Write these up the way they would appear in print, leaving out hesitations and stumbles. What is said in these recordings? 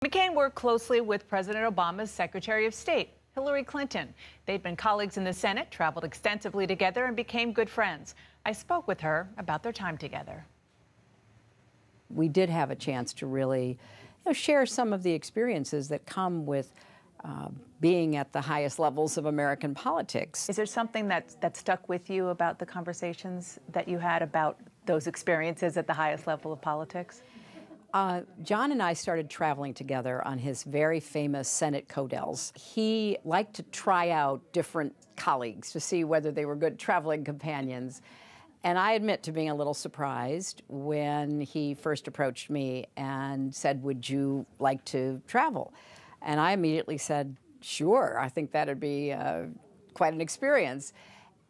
McCain worked closely with President Obama's Secretary of State, Hillary Clinton. They'd been colleagues in the Senate, traveled extensively together, and became good friends. I spoke with her about their time together. We did have a chance to really share some of the experiences that come with being at the highest levels of American politics. Is there something that stuck with you about the conversations that you had about those experiences at the highest level of politics? John and I started traveling together on his very famous Senate Codels. He liked to try out different colleagues to see whether they were good traveling companions. And I admit to being a little surprised when he first approached me and said, "Would you like to travel?" And I immediately said, "Sure, I think that'd be quite an experience."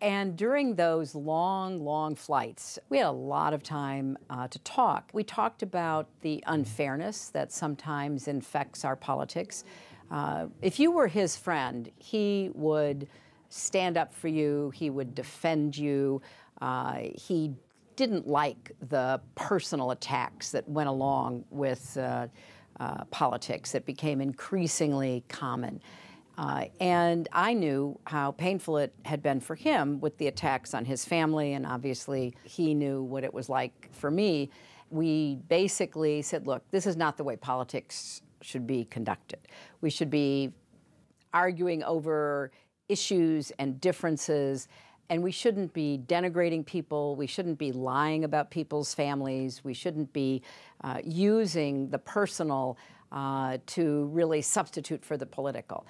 And during those long, long flights, we had a lot of time to talk. We talked about the unfairness that sometimes infects our politics. If you were his friend, he would stand up for you, he would defend you. He didn't like the personal attacks that went along with politics that became increasingly common. And I knew how painful it had been for him with the attacks on his family, and obviously he knew what it was like for me. We basically said, look, this is not the way politics should be conducted. We should be arguing over issues and differences, and we shouldn't be denigrating people. We shouldn't be lying about people's families. We shouldn't be using the personal to really substitute for the political.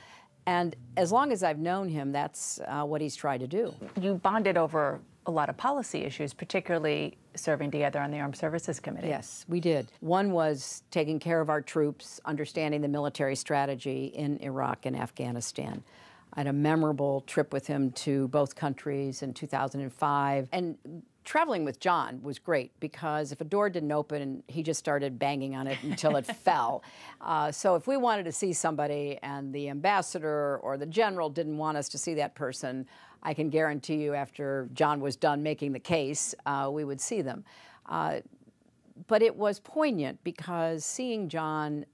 And as long as I've known him, that's what he's tried to do. You bonded over a lot of policy issues, particularly serving together on the Armed Services Committee. Yes, we did. One was taking care of our troops, understanding the military strategy in Iraq and Afghanistan. I had a memorable trip with him to both countries in 2005. And traveling with John was great because if a door didn't open, he just started banging on it until it fell. So if we wanted to see somebody and the ambassador or the general didn't want us to see that person, I can guarantee you after John was done making the case, we would see them. But it was poignant because seeing John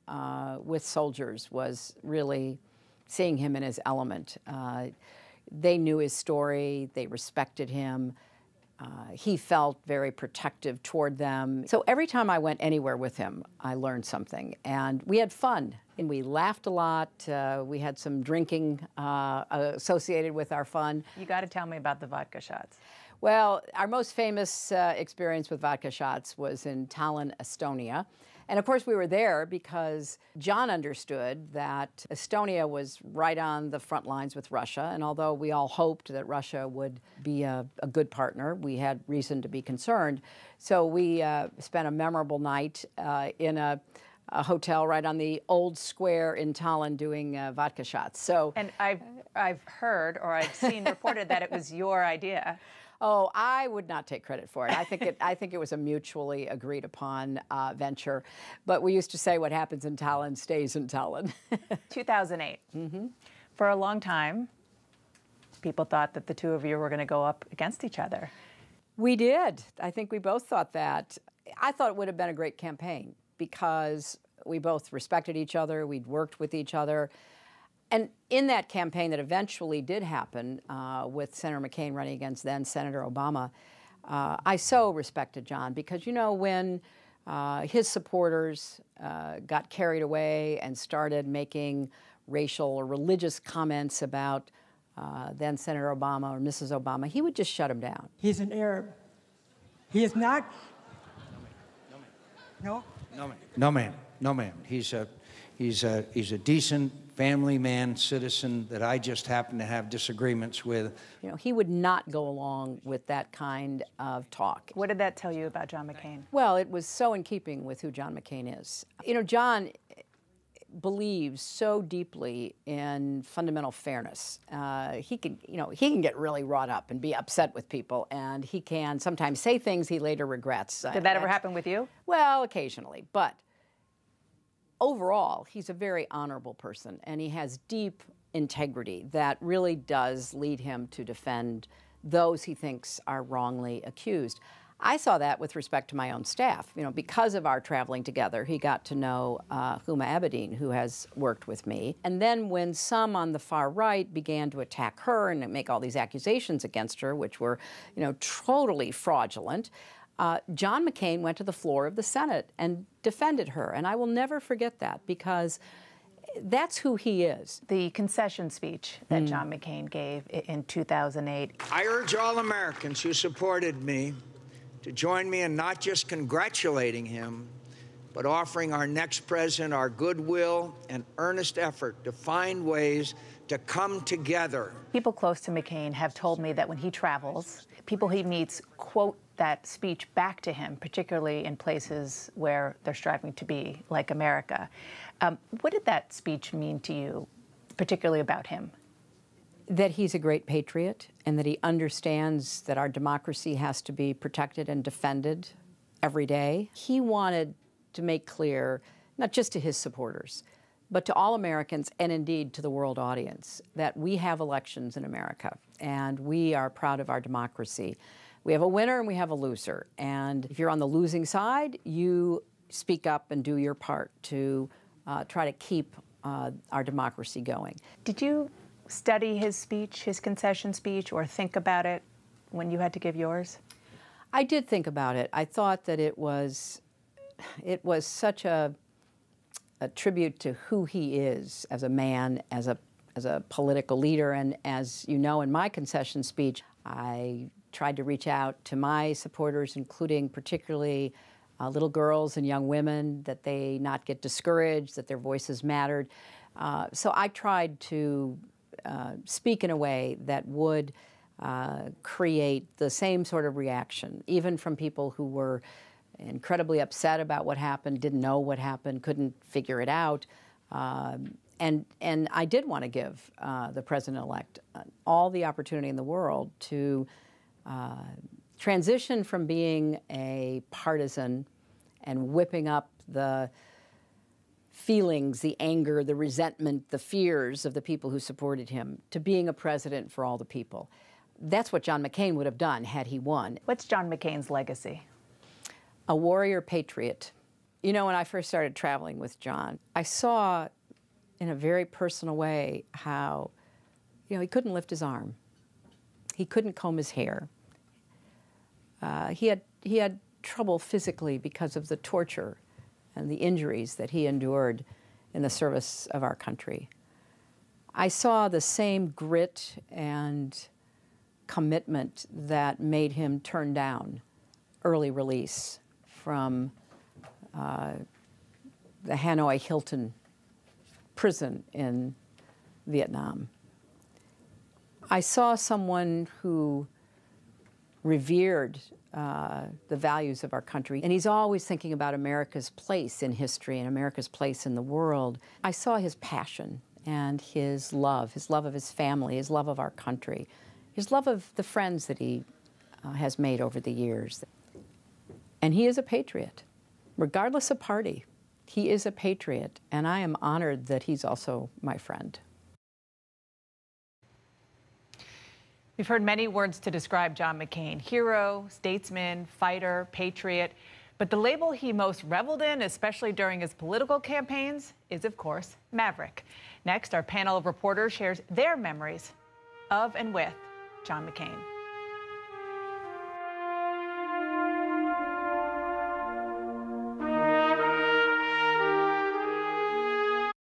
with soldiers was really seeing him in his element. They knew his story, they respected him. He felt very protective toward them. So every time I went anywhere with him, I learned something. And we had fun, and we laughed a lot. We had some drinking associated with our fun. You got to tell me about the vodka shots. Well, our most famous experience with vodka shots was in Tallinn, Estonia. And of course, we were there because John understood that Estonia was right on the front lines with Russia. And although we all hoped that Russia would be a good partner, we had reason to be concerned. So we spent a memorable night in a hotel right on the old square in Tallinn doing vodka shots. So, and I've heard or I've seen reported that it was your idea. Oh, I would not take credit for it. I think it was a mutually agreed upon venture. But we used to say what happens in Tallinn stays in Tallinn. 2008. Mm-hmm. For a long time, people thought that the two of you were going to go up against each other. We did. I think we both thought that. I thought it would have been a great campaign because we both respected each other. We'd worked with each other. And in that campaign that eventually did happen with Senator McCain running against then Senator Obama, I so respected John because, you know, when his supporters got carried away and started making racial or religious comments about then Senator Obama or Mrs. Obama, he would just shut them down. He's an Arab. He is not. No? No, ma'am. No, ma'am. No, ma'am. He's a decent family man, citizen that I just happen to have disagreements with. You know, he would not go along with that kind of talk. What did that tell you about John McCain? Well, it was so in keeping with who John McCain is. You know, John believes so deeply in fundamental fairness. He can get really wrought up and be upset with people, and he can sometimes say things he later regrets. Did that ever happen with you? Well, occasionally, but overall, he's a very honorable person, and he has deep integrity that really does lead him to defend those he thinks are wrongly accused. I saw that with respect to my own staff. You know, because of our traveling together, he got to know Huma Abedin, who has worked with me. And then when some on the far right began to attack her and make all these accusations against her, which were, you know, totally fraudulent, John McCain went to the floor of the Senate and defended her. And I will never forget that, because that's who he is. The concession speech that John McCain gave in 2008. I urge all Americans who supported me to join me in not just congratulating him, but offering our next president our goodwill and earnest effort to find ways to come together. People close to McCain have told me that when he travels, people he meets quote that speech back to him, particularly in places where they're striving to be like America. What did that speech mean to you, particularly about him? That he's a great patriot and that he understands that our democracy has to be protected and defended every day. He wanted to make clear, not just to his supporters, but to all Americans and indeed to the world audience, that we have elections in America and we are proud of our democracy. We have a winner and we have a loser. And if you're on the losing side, you speak up and do your part to try to keep our democracy going. Did you study his speech, his concession speech, or think about it when you had to give yours? I did think about it. I thought that it was such a tribute to who he is as a man, as a political leader, and as you know, in my concession speech, I tried to reach out to my supporters, including particularly little girls and young women, that they not get discouraged, that their voices mattered. So I tried to speak in a way that would create the same sort of reaction, even from people who were incredibly upset about what happened, didn't know what happened, couldn't figure it out. And I did want to give the president-elect all the opportunity in the world to transition from being a partisan and whipping up the feelings, the anger, the resentment, the fears of the people who supported him, to being a president for all the people. That's what John McCain would have done had he won. What's John McCain's legacy? A warrior patriot. You know, when I first started traveling with John, I saw in a very personal way how, you know, he couldn't lift his arm. He couldn't comb his hair. He had trouble physically because of the torture and the injuries that he endured in the service of our country. I saw the same grit and commitment that made him turn down early release from the Hanoi Hilton prison in Vietnam. I saw someone who revered the values of our country, and he's always thinking about America's place in history and America's place in the world. I saw his passion and his love of his family, his love of our country, his love of the friends that he has made over the years. And he is a patriot, regardless of party. He is a patriot, and I am honored that he's also my friend. We've heard many words to describe John McCain: hero, statesman, fighter, patriot. But the label he most reveled in, especially during his political campaigns, is, of course, maverick. Next, our panel of reporters shares their memories of and with John McCain.